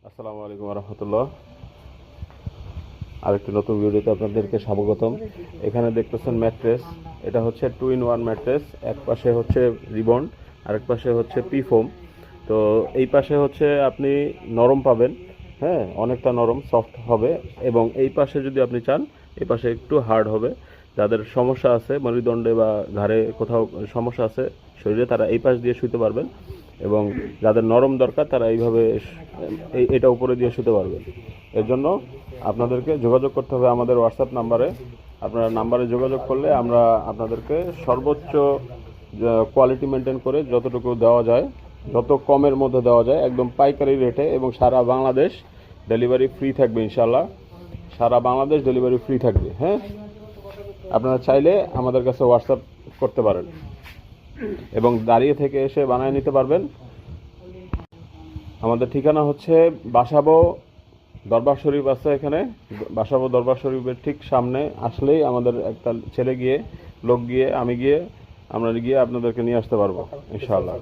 আসসালামু আলাইকুম রহমতুল্লাহ। আরেকটি নতুন ভিডিওতে আপনাদেরকে স্বাগতম। এখানে দেখতেছেন ম্যাট্রেস। এটা হচ্ছে 2-in-1 ম্যাট্রেস। এক পাশে হচ্ছে রিবন, আরেক পাশে হচ্ছে পি ফোম। তো এই পাশে হচ্ছে আপনি নরম পাবেন, হ্যাঁ, অনেকটা নরম সফট হবে। এবং এই পাশে যদি আপনি চান, এই পাশে একটু হার্ড হবে। যাদের সমস্যা আছে মেরুদণ্ডে বা ঘাড়ে কোথাও সমস্যা আছে শরীরে, তারা এই পাশ দিয়ে শুতে পারবেন। এবং যাদের নরম দরকার তারা এইভাবে এটা উপরে দিয়ে শুতে পারবেন। এর জন্য আপনাদেরকে যোগাযোগ করতে হবে আমাদের হোয়াটসঅ্যাপ নাম্বারে। আপনারা নাম্বারে যোগাযোগ করলে আমরা আপনাদেরকে সর্বোচ্চ কোয়ালিটি মেনটেন করে যতটুকু দেওয়া যায়, যত কমের মধ্যে দেওয়া যায়, একদম পাইকারি রেটে, এবং সারা বাংলাদেশ ডেলিভারি ফ্রি থাকবে ইনশাল্লাহ। সারা বাংলাদেশ ডেলিভারি ফ্রি থাকবে। হ্যাঁ, আপনারা চাইলে আমাদের কাছে হোয়াটসঅ্যাপ করতে পারেন এবং দাঁড়িয়ে থেকে এসে বানিয়ে নিতে পারবেন। আমাদের ঠিকানা হচ্ছে বাসাবো দরবার শরীফ আছে এখানে। বাসাবো দরবার শরীফের ঠিক সামনে আসলেই আমাদের একটা ছেলে গিয়ে, লোক গিয়ে, আমি গিয়ে, আমরা গিয়ে আপনাদেরকে নিয়ে আসতে পারবো ইনশাআল্লাহ।